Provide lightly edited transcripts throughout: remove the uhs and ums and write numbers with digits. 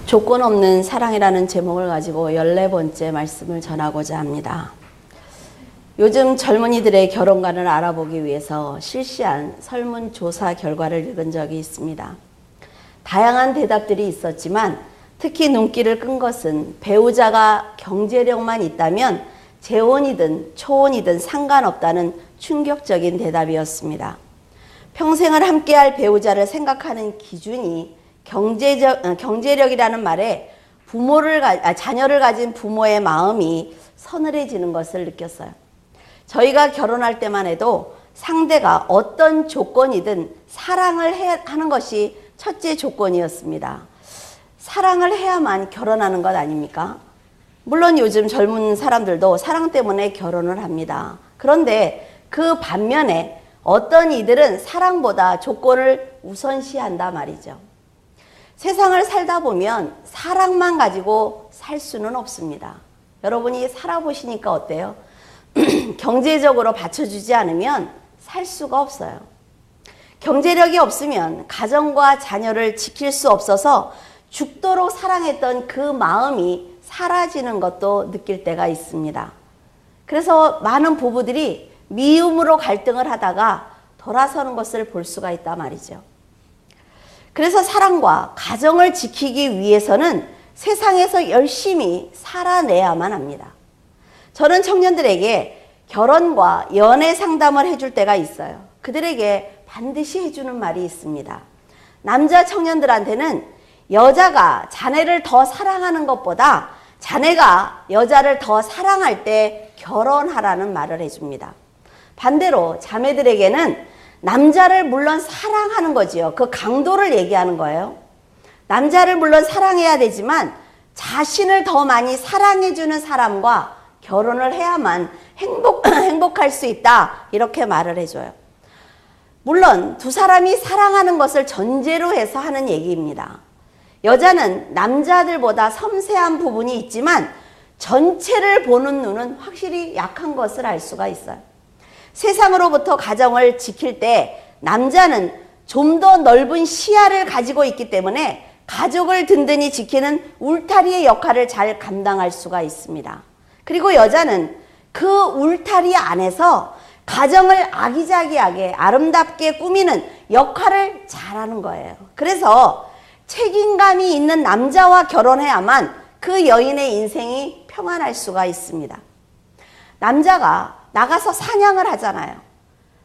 조건 없는 사랑이라는 제목을 가지고 14번째 말씀을 전하고자 합니다. 요즘 젊은이들의 결혼관을 알아보기 위해서 실시한 설문조사 결과를 읽은 적이 있습니다. 다양한 대답들이 있었지만 특히 눈길을 끈 것은 배우자가 경제력만 있다면 재혼이든 초혼이든 상관없다는 충격적인 대답이었습니다. 평생을 함께할 배우자를 생각하는 기준이 경제력이라는 말에 자녀를 가진 부모의 마음이 서늘해지는 것을 느꼈어요. 저희가 결혼할 때만 해도 상대가 어떤 조건이든 사랑을 하는 것이 첫째 조건이었습니다. 사랑을 해야만 결혼하는 것 아닙니까? 물론 요즘 젊은 사람들도 사랑 때문에 결혼을 합니다. 그런데 그 반면에 어떤 이들은 사랑보다 조건을 우선시한다 말이죠. 세상을 살다 보면 사랑만 가지고 살 수는 없습니다. 여러분이 살아보시니까 어때요? 경제적으로 받쳐주지 않으면 살 수가 없어요. 경제력이 없으면 가정과 자녀를 지킬 수 없어서 죽도록 사랑했던 그 마음이 사라지는 것도 느낄 때가 있습니다. 그래서 많은 부부들이 미움으로 갈등을 하다가 돌아서는 것을 볼 수가 있다 말이죠. 그래서 사랑과 가정을 지키기 위해서는 세상에서 열심히 살아내야만 합니다. 저는 청년들에게 결혼과 연애 상담을 해줄 때가 있어요. 그들에게 반드시 해주는 말이 있습니다. 남자 청년들한테는 여자가 자네를 더 사랑하는 것보다 자네가 여자를 더 사랑할 때 결혼하라는 말을 해줍니다. 반대로 자매들에게는 남자를 물론 사랑하는 거지요. 그 강도를 얘기하는 거예요. 남자를 물론 사랑해야 되지만 자신을 더 많이 사랑해주는 사람과 결혼을 해야만 행복할 수 있다. 이렇게 말을 해줘요. 물론 두 사람이 사랑하는 것을 전제로 해서 하는 얘기입니다. 여자는 남자들보다 섬세한 부분이 있지만 전체를 보는 눈은 확실히 약한 것을 알 수가 있어요. 세상으로부터 가정을 지킬 때 남자는 좀 더 넓은 시야를 가지고 있기 때문에 가족을 든든히 지키는 울타리의 역할을 잘 감당할 수가 있습니다. 그리고 여자는 그 울타리 안에서 가정을 아기자기하게 아름답게 꾸미는 역할을 잘하는 거예요. 그래서 책임감이 있는 남자와 결혼해야만 그 여인의 인생이 평안할 수가 있습니다. 남자가 나가서 사냥을 하잖아요.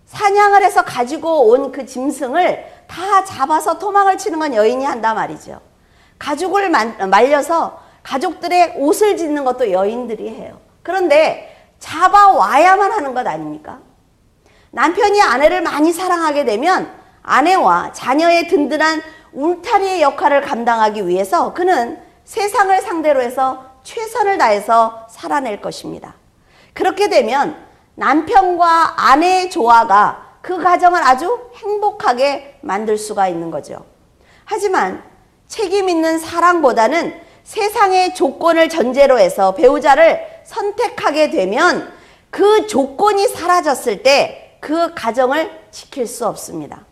사냥을 해서 가지고 온 그 짐승을 다 잡아서 토막을 치는 건 여인이 한단 말이죠. 가죽을 말려서 가족들의 옷을 짓는 것도 여인들이 해요. 그런데 잡아와야만 하는 것 아닙니까? 남편이 아내를 많이 사랑하게 되면 아내와 자녀의 든든한 울타리의 역할을 감당하기 위해서 그는 세상을 상대로 해서 최선을 다해서 살아낼 것입니다. 그렇게 되면 남편과 아내의 조화가 그 가정을 아주 행복하게 만들 수가 있는 거죠. 하지만 책임 있는 사랑보다는 세상의 조건을 전제로 해서 배우자를 선택하게 되면 그 조건이 사라졌을 때 그 가정을 지킬 수 없습니다.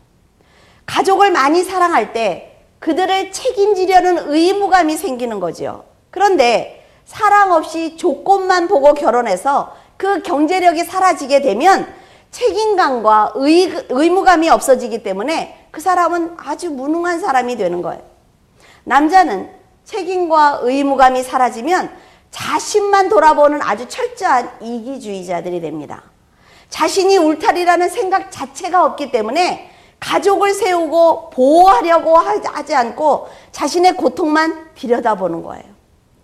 가족을 많이 사랑할 때 그들을 책임지려는 의무감이 생기는 거죠. 그런데 사랑 없이 조건만 보고 결혼해서 그 경제력이 사라지게 되면 책임감과 의무감이 없어지기 때문에 그 사람은 아주 무능한 사람이 되는 거예요. 남자는 책임과 의무감이 사라지면 자신만 돌아보는 아주 철저한 이기주의자들이 됩니다. 자신이 울타리라는 생각 자체가 없기 때문에 가족을 세우고 보호하려고 하지 않고 자신의 고통만 들여다보는 거예요.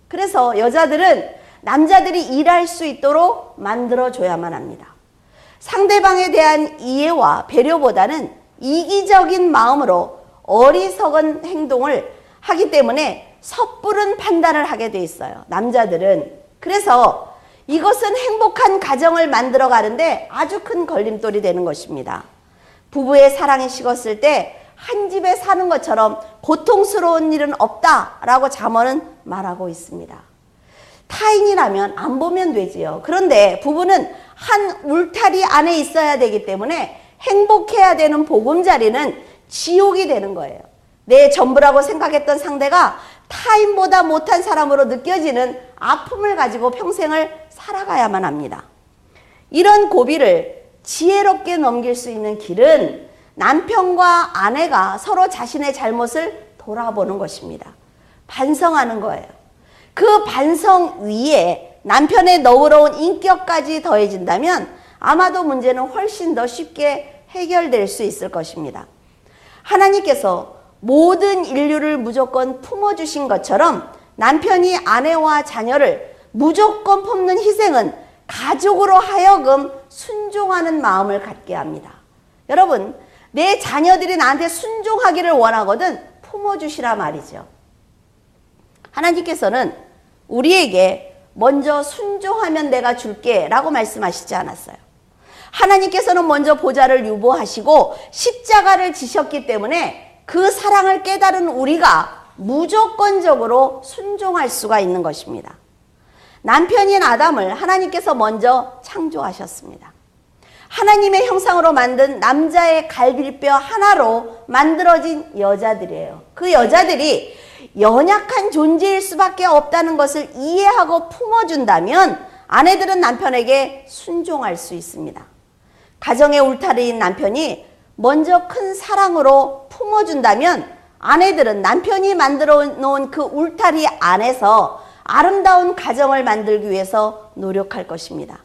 그래서 여자들은 남자들이 일할 수 있도록 만들어줘야만 합니다. 상대방에 대한 이해와 배려보다는 이기적인 마음으로 어리석은 행동을 하기 때문에 섣부른 판단을 하게 돼 있어요. 남자들은. 그래서 이것은 행복한 가정을 만들어 가는데 아주 큰 걸림돌이 되는 것입니다. 부부의 사랑이 식었을 때 한 집에 사는 것처럼 고통스러운 일은 없다라고 잠언은 말하고 있습니다. 타인이라면 안 보면 되지요. 그런데 부부는 한 울타리 안에 있어야 되기 때문에 행복해야 되는 보금자리는 지옥이 되는 거예요. 내 전부라고 생각했던 상대가 타인보다 못한 사람으로 느껴지는 아픔을 가지고 평생을 살아가야만 합니다. 이런 고비를 지혜롭게 넘길 수 있는 길은 남편과 아내가 서로 자신의 잘못을 돌아보는 것입니다. 반성하는 거예요. 그 반성 위에 남편의 너그러운 인격까지 더해진다면 아마도 문제는 훨씬 더 쉽게 해결될 수 있을 것입니다. 하나님께서 모든 인류를 무조건 품어주신 것처럼 남편이 아내와 자녀를 무조건 품는 희생은 가족으로 하여금 순종하는 마음을 갖게 합니다. 여러분, 내 자녀들이 나한테 순종하기를 원하거든 품어주시라 말이죠. 하나님께서는 우리에게 먼저 순종하면 내가 줄게 라고 말씀하시지 않았어요. 하나님께서는 먼저 보좌를 유보하시고 십자가를 지셨기 때문에 그 사랑을 깨달은 우리가 무조건적으로 순종할 수가 있는 것입니다. 남편인 아담을 하나님께서 먼저 창조하셨습니다. 하나님의 형상으로 만든 남자의 갈비뼈 하나로 만들어진 여자들이에요. 그 여자들이 연약한 존재일 수밖에 없다는 것을 이해하고 품어준다면 아내들은 남편에게 순종할 수 있습니다. 가정의 울타리인 남편이 먼저 큰 사랑으로 품어준다면 아내들은 남편이 만들어 놓은 그 울타리 안에서 아름다운 가정을 만들기 위해서 노력할 것입니다.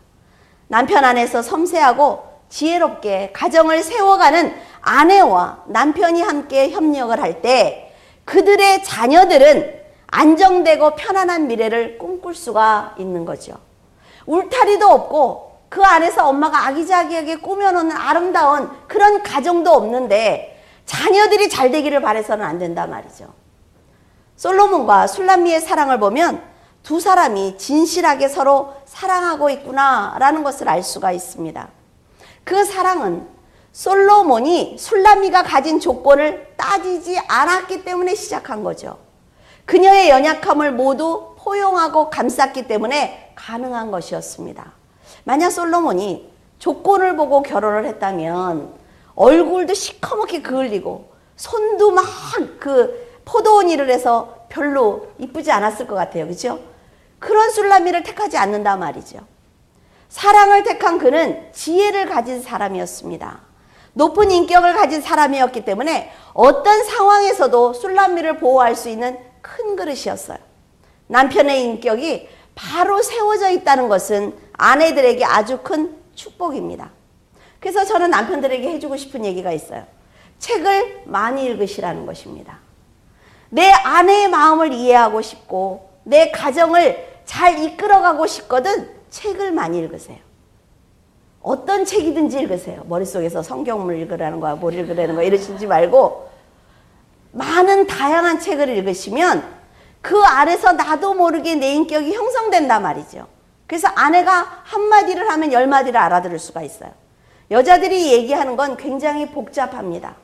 남편 안에서 섬세하고 지혜롭게 가정을 세워가는 아내와 남편이 함께 협력을 할 때 그들의 자녀들은 안정되고 편안한 미래를 꿈꿀 수가 있는 거죠. 울타리도 없고 그 안에서 엄마가 아기자기하게 꾸며놓는 아름다운 그런 가정도 없는데 자녀들이 잘 되기를 바라서는 안 된단 말이죠. 솔로몬과 술람미의 사랑을 보면 두 사람이 진실하게 서로 사랑하고 있구나라는 것을 알 수가 있습니다. 그 사랑은 솔로몬이 술람미가 가진 조건을 따지지 않았기 때문에 시작한 거죠. 그녀의 연약함을 모두 포용하고 감쌌기 때문에 가능한 것이었습니다. 만약 솔로몬이 조건을 보고 결혼을 했다면 얼굴도 시커멓게 그을리고 손도 막 그 포도원 일을 해서 별로 이쁘지 않았을 것 같아요. 그렇죠? 그런 술람미를 택하지 않는단 말이죠. 사랑을 택한 그는 지혜를 가진 사람이었습니다. 높은 인격을 가진 사람이었기 때문에 어떤 상황에서도 술람미를 보호할 수 있는 큰 그릇이었어요. 남편의 인격이 바로 세워져 있다는 것은 아내들에게 아주 큰 축복입니다. 그래서 저는 남편들에게 해주고 싶은 얘기가 있어요. 책을 많이 읽으시라는 것입니다. 내 아내의 마음을 이해하고 싶고 내 가정을 잘 이끌어가고 싶거든 책을 많이 읽으세요. 어떤 책이든지 읽으세요. 머릿속에서 성경을 읽으라는 거야, 뭘 읽으라는 거야 이러시지 말고 많은 다양한 책을 읽으시면 그 안에서 나도 모르게 내 인격이 형성된단 말이죠. 그래서 아내가 한마디를 하면 10마디를 알아들을 수가 있어요. 여자들이 얘기하는 건 굉장히 복잡합니다.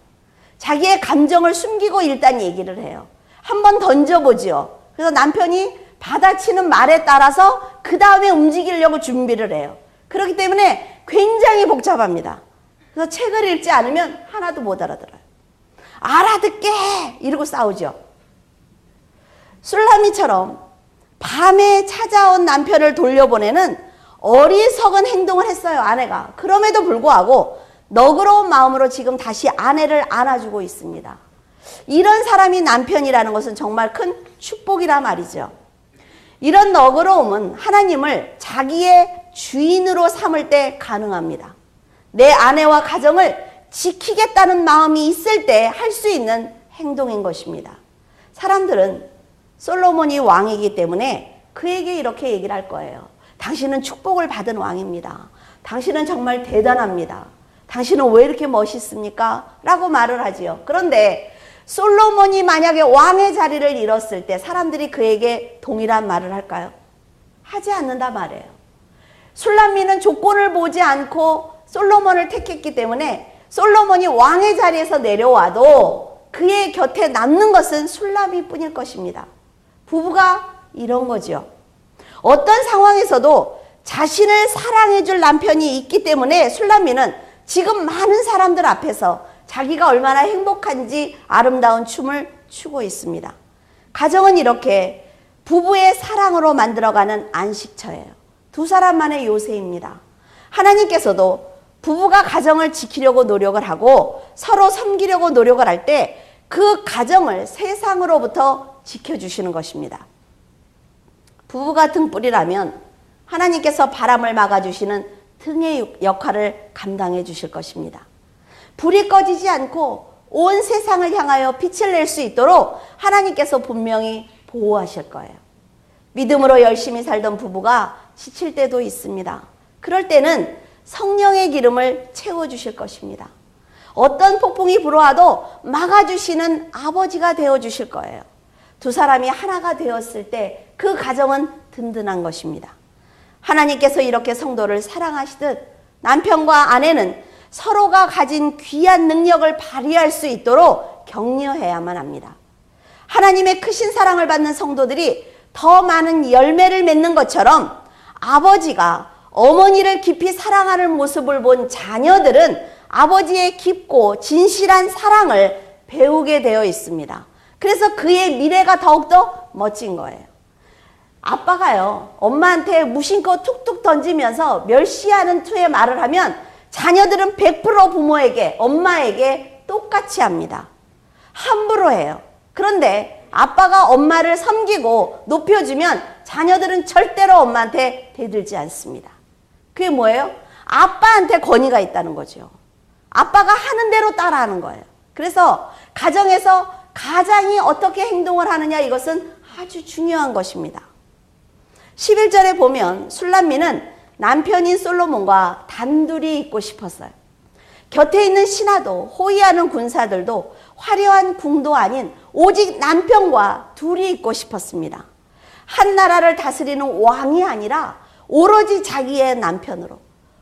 자기의 감정을 숨기고 일단 얘기를 해요. 한번 던져보죠. 그래서 남편이 받아치는 말에 따라서 그 다음에 움직이려고 준비를 해요. 그렇기 때문에 굉장히 복잡합니다. 그래서 책을 읽지 않으면 하나도 못 알아들어요. 알아듣게! 이러고 싸우죠. 술람미처럼 밤에 찾아온 남편을 돌려보내는 어리석은 행동을 했어요, 아내가. 그럼에도 불구하고 너그러운 마음으로 지금 다시 아내를 안아주고 있습니다. 이런 사람이 남편이라는 것은 정말 큰 축복이라 말이죠. 이런 너그러움은 하나님을 자기의 주인으로 삼을 때 가능합니다. 내 아내와 가정을 지키겠다는 마음이 있을 때 할 수 있는 행동인 것입니다. 사람들은 솔로몬이 왕이기 때문에 그에게 이렇게 얘기를 할 거예요. 당신은 축복을 받은 왕입니다. 당신은 정말 대단합니다. 당신은 왜 이렇게 멋있습니까? 라고 말을 하지요. 그런데 솔로몬이 만약에 왕의 자리를 잃었을 때 사람들이 그에게 동일한 말을 할까요? 하지 않는다 말이에요. 술람미는 조건을 보지 않고 솔로몬을 택했기 때문에 솔로몬이 왕의 자리에서 내려와도 그의 곁에 남는 것은 술람미뿐일 것입니다. 부부가 이런 거죠. 어떤 상황에서도 자신을 사랑해줄 남편이 있기 때문에 술람미는 지금 많은 사람들 앞에서 자기가 얼마나 행복한지 아름다운 춤을 추고 있습니다. 가정은 이렇게 부부의 사랑으로 만들어가는 안식처예요. 두 사람만의 요새입니다. 하나님께서도 부부가 가정을 지키려고 노력을 하고 서로 섬기려고 노력을 할 때 그 가정을 세상으로부터 지켜주시는 것입니다. 부부가 등불이라면 하나님께서 바람을 막아주시는 등의 역할을 감당해 주실 것입니다. 불이 꺼지지 않고 온 세상을 향하여 빛을 낼 수 있도록 하나님께서 분명히 보호하실 거예요. 믿음으로 열심히 살던 부부가 지칠 때도 있습니다. 그럴 때는 성령의 기름을 채워주실 것입니다. 어떤 폭풍이 불어와도 막아주시는 아버지가 되어주실 거예요. 두 사람이 하나가 되었을 때 그 가정은 든든한 것입니다. 하나님께서 이렇게 성도를 사랑하시듯 남편과 아내는 서로가 가진 귀한 능력을 발휘할 수 있도록 격려해야만 합니다. 하나님의 크신 사랑을 받는 성도들이 더 많은 열매를 맺는 것처럼 아버지가 어머니를 깊이 사랑하는 모습을 본 자녀들은 아버지의 깊고 진실한 사랑을 배우게 되어 있습니다. 그래서 그의 미래가 더욱더 멋진 거예요. 아빠가요, 엄마한테 무심코 툭툭 던지면서 멸시하는 투의 말을 하면 자녀들은 100% 부모에게, 엄마에게 똑같이 합니다. 함부로 해요. 그런데 아빠가 엄마를 섬기고 높여주면 자녀들은 절대로 엄마한테 대들지 않습니다. 그게 뭐예요? 아빠한테 권위가 있다는 거죠. 아빠가 하는 대로 따라하는 거예요. 그래서 가정에서 가장이 어떻게 행동을 하느냐, 이것은 아주 중요한 것입니다. 11절에 보면 술람미는 남편인 솔로몬과 단둘이 있고 싶었어요. 곁에 있는 신하도 호위하는 군사들도 화려한 궁도 아닌 오직 남편과 둘이 있고 싶었습니다. 한 나라를 다스리는 왕이 아니라 오로지 자기의 남편으로,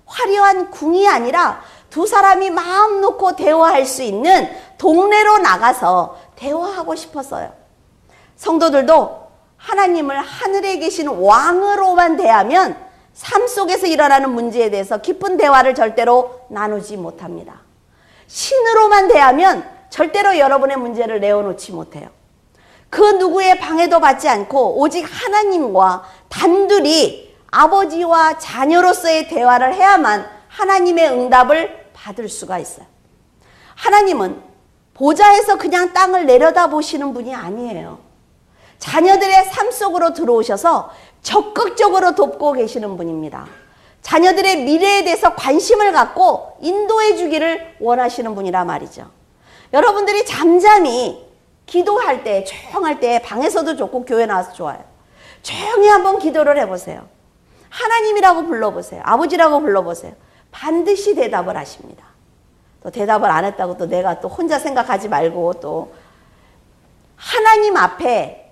화려한 궁이 아니라 두 사람이 마음 놓고 대화할 수 있는 동네로 나가서 대화하고 싶었어요. 성도들도 하나님을 하늘에 계신 왕으로만 대하면 삶 속에서 일어나는 문제에 대해서 깊은 대화를 절대로 나누지 못합니다. 신으로만 대하면 절대로 여러분의 문제를 내어놓지 못해요. 그 누구의 방해도 받지 않고 오직 하나님과 단둘이 아버지와 자녀로서의 대화를 해야만 하나님의 응답을 받을 수가 있어요. 하나님은 보좌에서 그냥 땅을 내려다보시는 분이 아니에요. 자녀들의 삶 속으로 들어오셔서 적극적으로 돕고 계시는 분입니다. 자녀들의 미래에 대해서 관심을 갖고 인도해 주기를 원하시는 분이라 말이죠. 여러분들이 잠잠히 기도할 때, 조용할 때, 방에서도 좋고 교회 나와서 좋아요. 조용히 한번 기도를 해보세요. 하나님이라고 불러보세요. 아버지라고 불러보세요. 반드시 대답을 하십니다. 또 대답을 안 했다고 또 내가 또 혼자 생각하지 말고, 또 하나님 앞에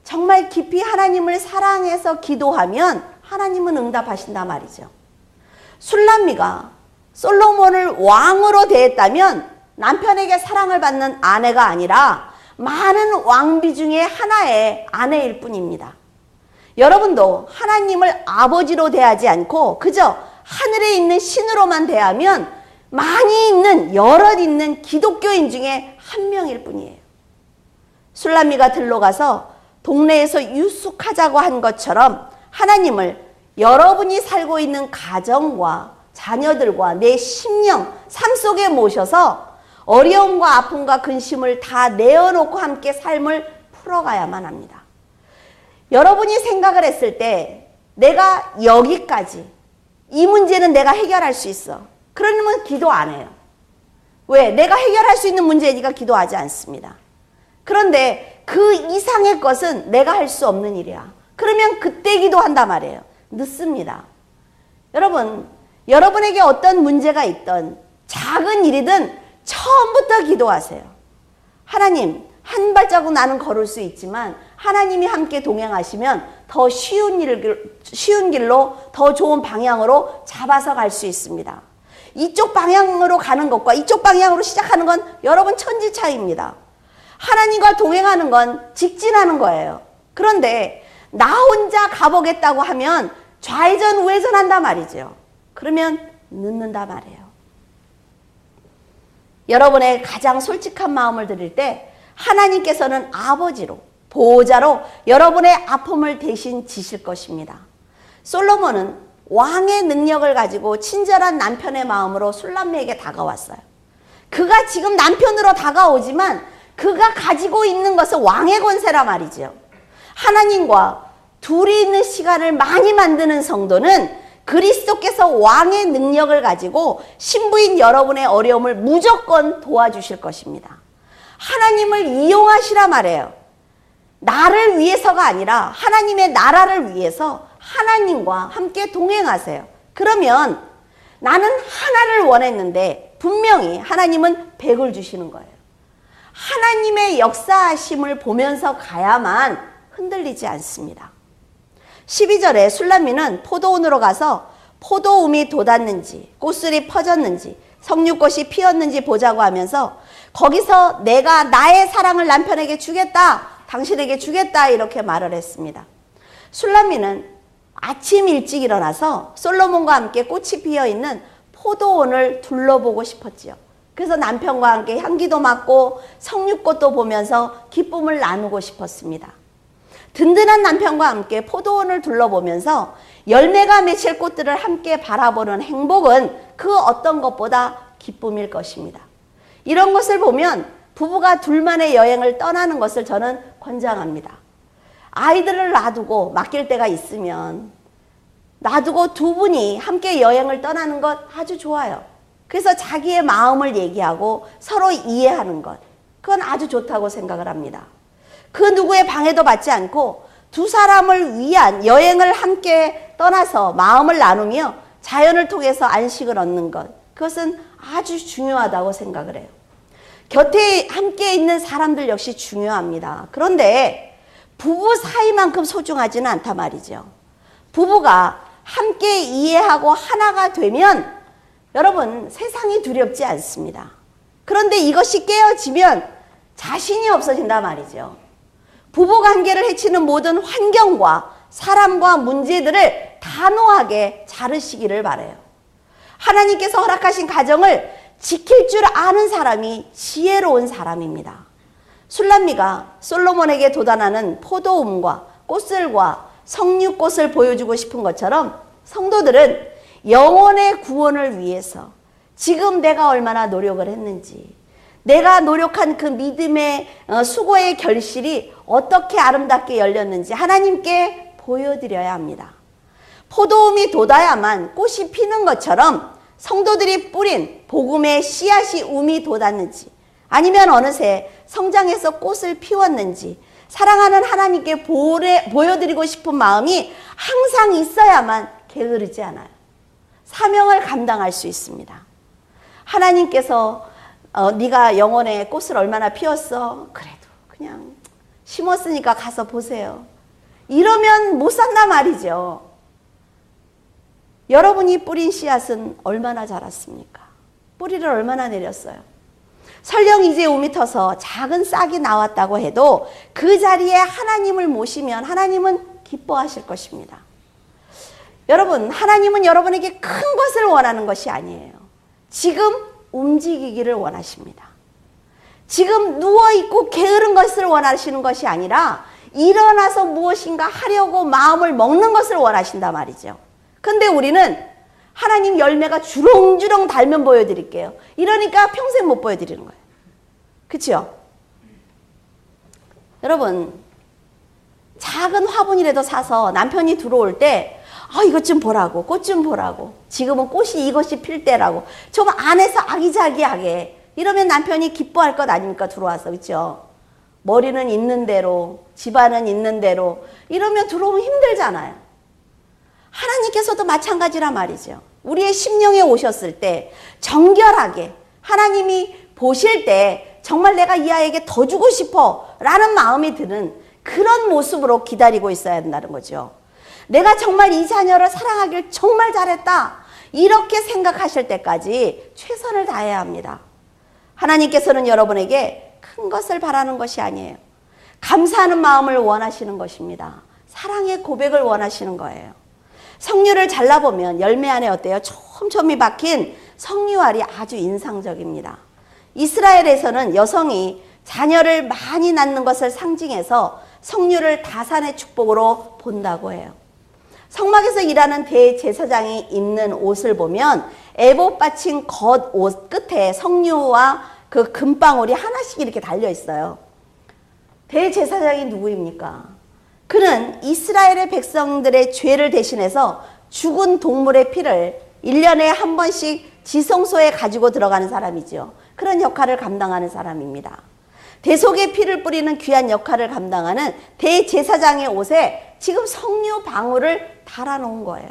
정말 깊이 하나님을 사랑해서 기도하면 하나님은 응답하신단 말이죠. 술람미가 솔로몬을 왕으로 대했다면 남편에게 사랑을 받는 아내가 아니라 많은 왕비 중에 하나의 아내일 뿐입니다. 여러분도 하나님을 아버지로 대하지 않고 그저 하늘에 있는 신으로만 대하면 많이 있는, 여럿 있는 기독교인 중에 한 명일 뿐이에요. 술람미가 들러가서 동네에서 유숙하자고 한 것처럼 하나님을 여러분이 살고 있는 가정과 자녀들과 내 심령, 삶 속에 모셔서 어려움과 아픔과 근심을 다 내어놓고 함께 삶을 풀어가야만 합니다. 여러분이 생각을 했을 때 내가 여기까지, 이 문제는 내가 해결할 수 있어. 그러면 기도 안 해요. 왜? 내가 해결할 수 있는 문제니까 기도하지 않습니다. 그런데 그 이상의 것은 내가 할 수 없는 일이야. 그러면 그때 기도한단 말이에요. 늦습니다. 여러분, 여러분에게 어떤 문제가 있든 작은 일이든 처음부터 기도하세요. 하나님, 한 발자국 나는 걸을 수 있지만 하나님이 함께 동행하시면 더 쉬운 길로, 더 좋은 방향으로 잡아서 갈 수 있습니다. 이쪽 방향으로 가는 것과 이쪽 방향으로 시작하는 건 여러분 천지 차이입니다. 하나님과 동행하는 건 직진하는 거예요. 그런데 나 혼자 가보겠다고 하면 좌회전 우회전 한단 말이죠. 그러면 늦는단 말이에요. 여러분의 가장 솔직한 마음을 드릴 때 하나님께서는 아버지로, 보호자로 여러분의 아픔을 대신 지실 것입니다. 솔로몬은 왕의 능력을 가지고 친절한 남편의 마음으로 술람미에게 다가왔어요. 그가 지금 남편으로 다가오지만 그가 가지고 있는 것은 왕의 권세라 말이죠. 하나님과 둘이 있는 시간을 많이 만드는 성도는 그리스도께서 왕의 능력을 가지고 신부인 여러분의 어려움을 무조건 도와주실 것입니다. 하나님을 이용하시라 말해요. 나를 위해서가 아니라 하나님의 나라를 위해서 하나님과 함께 동행하세요. 그러면 나는 하나를 원했는데 분명히 하나님은 100을 주시는 거예요. 하나님의 역사하심을 보면서 가야만 흔들리지 않습니다. 12절에 술람미는 포도원으로 가서 포도움이 돋았는지 꽃술이 퍼졌는지 석류꽃이 피었는지 보자고 하면서 거기서 내가 나의 사랑을 남편에게 주겠다, 당신에게 주겠다 이렇게 말을 했습니다. 술람미는 아침 일찍 일어나서 솔로몬과 함께 꽃이 피어있는 포도원을 둘러보고 싶었지요. 그래서 남편과 함께 향기도 맡고 석류꽃도 보면서 기쁨을 나누고 싶었습니다. 든든한 남편과 함께 포도원을 둘러보면서 열매가 맺힐 꽃들을 함께 바라보는 행복은 그 어떤 것보다 기쁨일 것입니다. 이런 것을 보면 부부가 둘만의 여행을 떠나는 것을 저는 권장합니다. 아이들을 놔두고 맡길 때가 있으면 놔두고 두 분이 함께 여행을 떠나는 것 아주 좋아요. 그래서 자기의 마음을 얘기하고 서로 이해하는 것, 그건 아주 좋다고 생각을 합니다. 그 누구의 방해도 받지 않고 두 사람을 위한 여행을 함께 떠나서 마음을 나누며 자연을 통해서 안식을 얻는 것, 그것은 아주 중요하다고 생각을 해요. 곁에 함께 있는 사람들 역시 중요합니다. 그런데 부부 사이만큼 소중하지는 않단 말이죠. 부부가 함께 이해하고 하나가 되면 여러분 세상이 두렵지 않습니다. 그런데 이것이 깨어지면 자신이 없어진단 말이죠. 부부관계를 해치는 모든 환경과 사람과 문제들을 단호하게 자르시기를 바라요. 하나님께서 허락하신 가정을 지킬 줄 아는 사람이 지혜로운 사람입니다. 술람미가 솔로몬에게 도단하는 포도움과 꽃들과 석류꽃을 보여주고 싶은 것처럼 성도들은 영혼의 구원을 위해서 지금 내가 얼마나 노력을 했는지, 내가 노력한 그 믿음의 수고의 결실이 어떻게 아름답게 열렸는지 하나님께 보여드려야 합니다. 포도움이 돋아야만 꽃이 피는 것처럼 성도들이 뿌린 복음의 씨앗이 움이 돋았는지, 아니면 어느새 성장해서 꽃을 피웠는지 사랑하는 하나님께 보여드리고 싶은 마음이 항상 있어야만 게으르지 않아요. 사명을 감당할 수 있습니다. 하나님께서 네가 영혼의 꽃을 얼마나 피웠어? 그래도 그냥 심었으니까 가서 보세요. 이러면 못 산단 말이죠. 여러분이 뿌린 씨앗은 얼마나 자랐습니까? 뿌리를 얼마나 내렸어요? 설령 이제 5m서 작은 싹이 나왔다고 해도 그 자리에 하나님을 모시면 하나님은 기뻐하실 것입니다. 여러분, 하나님은 여러분에게 큰 것을 원하는 것이 아니에요. 지금 움직이기를 원하십니다. 지금 누워있고 게으른 것을 원하시는 것이 아니라 일어나서 무엇인가 하려고 마음을 먹는 것을 원하신단 말이죠. 근데 우리는 하나님 열매가 주렁주렁 달면 보여드릴게요. 이러니까 평생 못 보여드리는 거예요. 그렇죠? 여러분, 작은 화분이라도 사서 남편이 들어올 때 이것 좀 보라고, 꽃 좀 보라고, 지금은 꽃이 이것이 필 때라고 좀 안에서 아기자기하게 이러면 남편이 기뻐할 것 아닙니까? 들어와서. 그렇죠? 머리는 있는 대로, 집안은 있는 대로 이러면 들어오면 힘들잖아요. 하나님께서도 마찬가지란 말이죠. 우리의 심령에 오셨을 때 정결하게 하나님이 보실 때 정말 내가 이 아이에게 더 주고 싶어 라는 마음이 드는 그런 모습으로 기다리고 있어야 한다는 거죠. 내가 정말 이 자녀를 사랑하길 정말 잘했다 이렇게 생각하실 때까지 최선을 다해야 합니다. 하나님께서는 여러분에게 큰 것을 바라는 것이 아니에요. 감사하는 마음을 원하시는 것입니다. 사랑의 고백을 원하시는 거예요. 석류를 잘라보면 열매 안에 어때요? 촘촘히 박힌 석류알이 아주 인상적입니다. 이스라엘에서는 여성이 자녀를 많이 낳는 것을 상징해서 성류를 다산의 축복으로 본다고 해요. 성막에서 일하는 대제사장이 입는 옷을 보면 에봇 받친 겉옷 끝에 성류와 그 금방울이 하나씩 이렇게 달려 있어요. 대제사장이 누구입니까? 그는 이스라엘의 백성들의 죄를 대신해서 죽은 동물의 피를 1년에 한 번씩 지성소에 가지고 들어가는 사람이죠. 그런 역할을 감당하는 사람입니다. 대속의 피를 뿌리는 귀한 역할을 감당하는 대제사장의 옷에 지금 성류 방울을 달아놓은 거예요.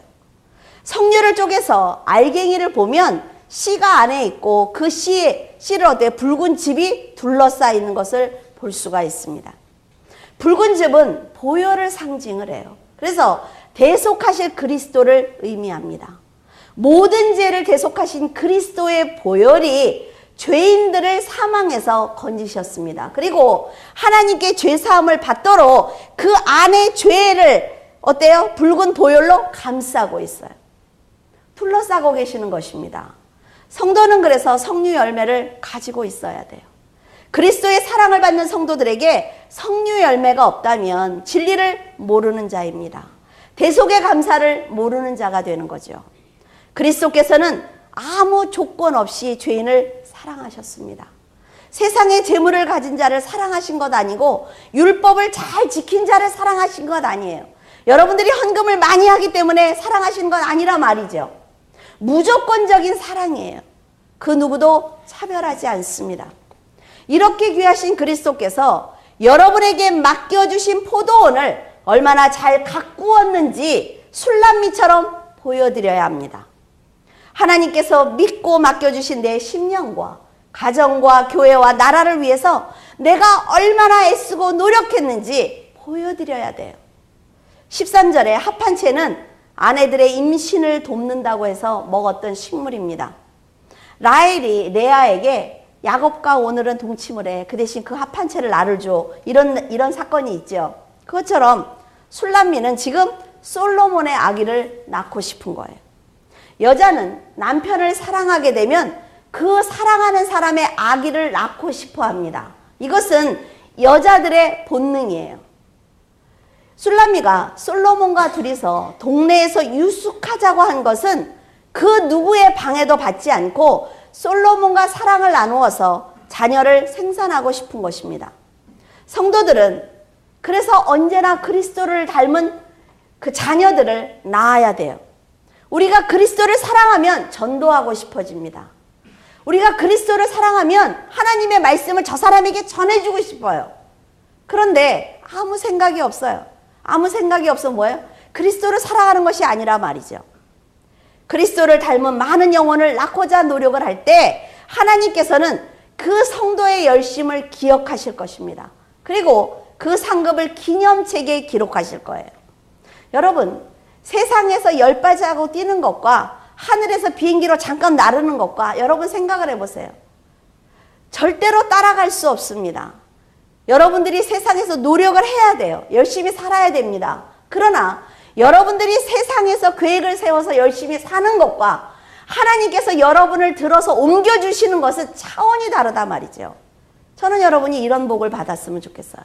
성류를 쪼개서 알갱이를 보면 씨가 안에 있고 그 씨를 어때요? 붉은 즙이 둘러싸여 있는 것을 볼 수가 있습니다. 붉은 즙은 보혈을 상징을 해요. 그래서 대속하실 그리스도를 의미합니다. 모든 죄를 대속하신 그리스도의 보혈이 죄인들을 사망에서 건지셨습니다. 그리고 하나님께 죄사함을 받도록 그 안에 죄를 어때요? 붉은 보혈로 감싸고 있어요. 둘러싸고 계시는 것입니다. 성도는 그래서 성류 열매를 가지고 있어야 돼요. 그리스도의 사랑을 받는 성도들에게 성류 열매가 없다면 진리를 모르는 자입니다. 대속의 감사를 모르는 자가 되는 거죠. 그리스도께서는 아무 조건 없이 죄인을 사랑하셨습니다. 세상의 재물을 가진 자를 사랑하신 것 아니고 율법을 잘 지킨 자를 사랑하신 것 아니에요. 여러분들이 헌금을 많이 하기 때문에 사랑하신 건 아니라 말이죠. 무조건적인 사랑이에요. 그 누구도 차별하지 않습니다. 이렇게 귀하신 그리스도께서 여러분에게 맡겨주신 포도원을 얼마나 잘 가꾸었는지 술람미처럼 보여드려야 합니다. 하나님께서 믿고 맡겨주신 내 심령과 가정과 교회와 나라를 위해서 내가 얼마나 애쓰고 노력했는지 보여드려야 돼요. 13절에 합한채는 아내들의 임신을 돕는다고 해서 먹었던 식물입니다. 라헬이 레아에게 야곱과 오늘은 동침을 해. 그 대신 그 합한채를 나를 줘. 이런 사건이 있죠. 그것처럼 술람미는 지금 솔로몬의 아기를 낳고 싶은 거예요. 여자는 남편을 사랑하게 되면 그 사랑하는 사람의 아기를 낳고 싶어 합니다. 이것은 여자들의 본능이에요. 술람미가 솔로몬과 둘이서 동네에서 유숙하자고 한 것은 그 누구의 방해도 받지 않고 솔로몬과 사랑을 나누어서 자녀를 생산하고 싶은 것입니다. 성도들은 그래서 언제나 그리스도를 닮은 그 자녀들을 낳아야 돼요. 우리가 그리스도를 사랑하면 전도하고 싶어집니다. 우리가 그리스도를 사랑하면 하나님의 말씀을 저 사람에게 전해주고 싶어요. 그런데 아무 생각이 없어요. 아무 생각이 없어 뭐예요? 그리스도를 사랑하는 것이 아니라 말이죠. 그리스도를 닮은 많은 영혼을 낳고자 노력을 할 때 하나님께서는 그 성도의 열심을 기억하실 것입니다. 그리고 그 상급을 기념책에 기록하실 거예요. 여러분, 세상에서 열바지하고 뛰는 것과 하늘에서 비행기로 잠깐 나르는 것과 여러분 생각을 해보세요. 절대로 따라갈 수 없습니다. 여러분들이 세상에서 노력을 해야 돼요. 열심히 살아야 됩니다. 그러나 여러분들이 세상에서 계획을 세워서 열심히 사는 것과 하나님께서 여러분을 들어서 옮겨주시는 것은 차원이 다르다 말이죠. 저는 여러분이 이런 복을 받았으면 좋겠어요.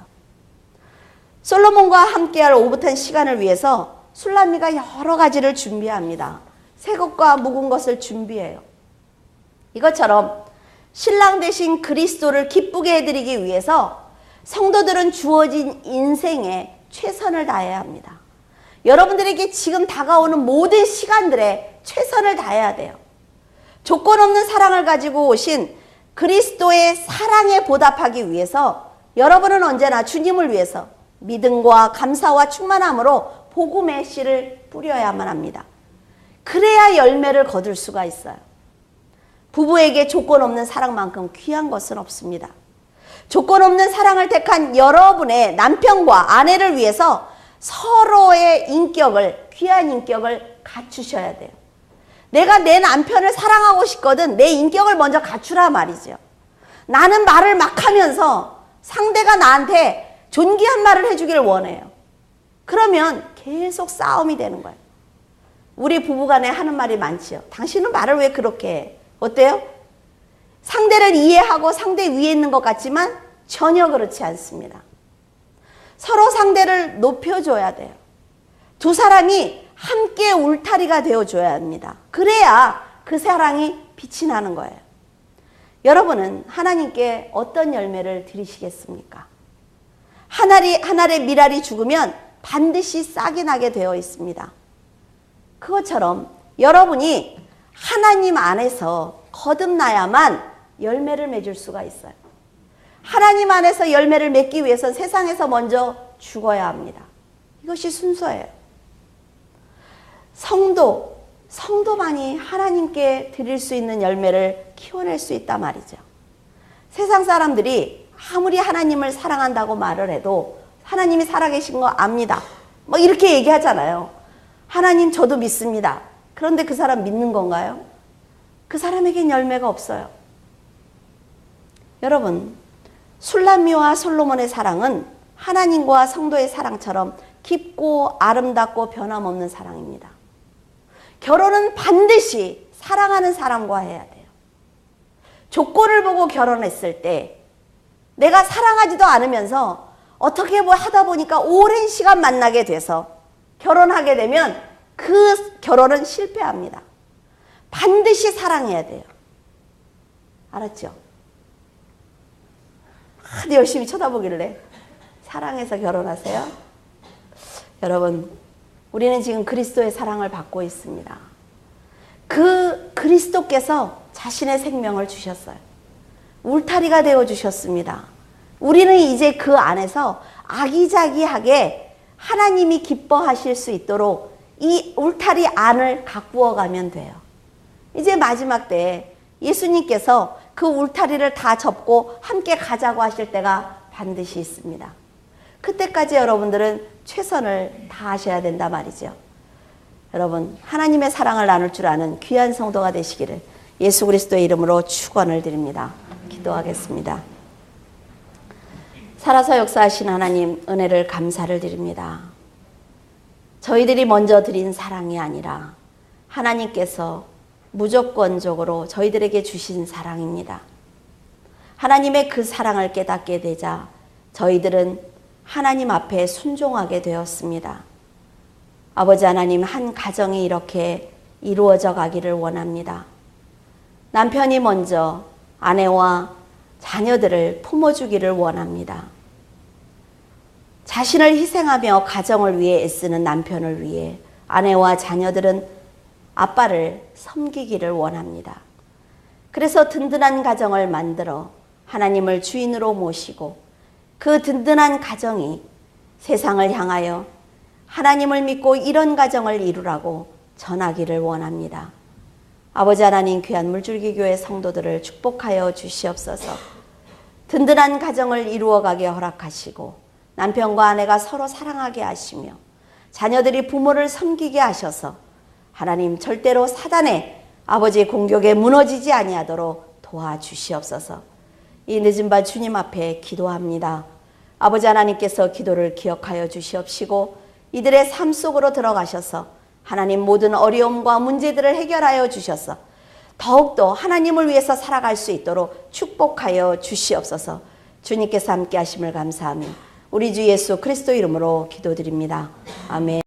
솔로몬과 함께할 오붓한 시간을 위해서 술람미가 여러 가지를 준비합니다. 새 것과 묵은 것을 준비해요. 이것처럼 신랑 되신 그리스도를 기쁘게 해드리기 위해서 성도들은 주어진 인생에 최선을 다해야 합니다. 여러분들에게 지금 다가오는 모든 시간들에 최선을 다해야 돼요. 조건 없는 사랑을 가지고 오신 그리스도의 사랑에 보답하기 위해서 여러분은 언제나 주님을 위해서 믿음과 감사와 충만함으로 복음의 씨를 뿌려야만 합니다. 그래야 열매를 거둘 수가 있어요. 부부에게 조건 없는 사랑만큼 귀한 것은 없습니다. 조건 없는 사랑을 택한 여러분의 남편과 아내를 위해서 서로의 인격을, 귀한 인격을 갖추셔야 돼요. 내가 내 남편을 사랑하고 싶거든 내 인격을 먼저 갖추라 말이죠. 나는 말을 막 하면서 상대가 나한테 존귀한 말을 해주기를 원해요. 그러면 계속 싸움이 되는 거예요. 우리 부부간에 하는 말이 많지요. 당신은 말을 왜 그렇게 해? 어때요? 상대를 이해하고 상대 위에 있는 것 같지만 전혀 그렇지 않습니다. 서로 상대를 높여줘야 돼요. 두 사람이 함께 울타리가 되어줘야 합니다. 그래야 그 사랑이 빛이 나는 거예요. 여러분은 하나님께 어떤 열매를 드리시겠습니까? 한 알의 밀알이 죽으면 반드시 싹이 나게 되어 있습니다. 그것처럼 여러분이 하나님 안에서 거듭나야만 열매를 맺을 수가 있어요. 하나님 안에서 열매를 맺기 위해서 세상에서 먼저 죽어야 합니다. 이것이 순서예요. 성도만이 하나님께 드릴 수 있는 열매를 키워낼 수 있단 말이죠. 세상 사람들이 아무리 하나님을 사랑한다고 말을 해도 하나님이 살아계신 거 압니다. 뭐 이렇게 얘기하잖아요. 하나님 저도 믿습니다. 그런데 그 사람 믿는 건가요? 그 사람에겐 열매가 없어요. 여러분, 술람미와 솔로몬의 사랑은 하나님과 성도의 사랑처럼 깊고 아름답고 변함없는 사랑입니다. 결혼은 반드시 사랑하는 사람과 해야 돼요. 조건을 보고 결혼했을 때 내가 사랑하지도 않으면서 어떻게 뭐 하다 보니까 오랜 시간 만나게 돼서 결혼하게 되면 그 결혼은 실패합니다. 반드시 사랑해야 돼요. 알았죠? 아주 열심히 쳐다보길래 사랑해서 결혼하세요? 여러분, 우리는 지금 그리스도의 사랑을 받고 있습니다. 그 그리스도께서 자신의 생명을 주셨어요. 울타리가 되어 주셨습니다. 우리는 이제 그 안에서 아기자기하게 하나님이 기뻐하실 수 있도록 이 울타리 안을 가꾸어 가면 돼요. 이제 마지막 때에 예수님께서 그 울타리를 다 접고 함께 가자고 하실 때가 반드시 있습니다. 그때까지 여러분들은 최선을 다하셔야 된다 말이죠. 여러분, 하나님의 사랑을 나눌 줄 아는 귀한 성도가 되시기를 예수 그리스도의 이름으로 축원을 드립니다. 기도하겠습니다. 살아서 역사하신 하나님, 은혜를 감사를 드립니다. 저희들이 먼저 드린 사랑이 아니라 하나님께서 무조건적으로 저희들에게 주신 사랑입니다. 하나님의 그 사랑을 깨닫게 되자 저희들은 하나님 앞에 순종하게 되었습니다. 아버지 하나님, 한 가정이 이렇게 이루어져 가기를 원합니다. 남편이 먼저 아내와 자녀들을 품어주기를 원합니다. 자신을 희생하며 가정을 위해 애쓰는 남편을 위해 아내와 자녀들은 아빠를 섬기기를 원합니다. 그래서 든든한 가정을 만들어 하나님을 주인으로 모시고 그 든든한 가정이 세상을 향하여 하나님을 믿고 이런 가정을 이루라고 전하기를 원합니다. 아버지 하나님, 귀한 물줄기교회 성도들을 축복하여 주시옵소서. 든든한 가정을 이루어가게 허락하시고 남편과 아내가 서로 사랑하게 하시며 자녀들이 부모를 섬기게 하셔서 하나님 절대로 사단의 아버지의 공격에 무너지지 아니하도록 도와주시옵소서. 이 늦은 밤 주님 앞에 기도합니다. 아버지 하나님께서 기도를 기억하여 주시옵시고 이들의 삶 속으로 들어가셔서 하나님 모든 어려움과 문제들을 해결하여 주셔서 더욱더 하나님을 위해서 살아갈 수 있도록 축복하여 주시옵소서. 주님께서 함께 하심을 감사하며 우리 주 예수 그리스도 이름으로 기도드립니다. 아멘.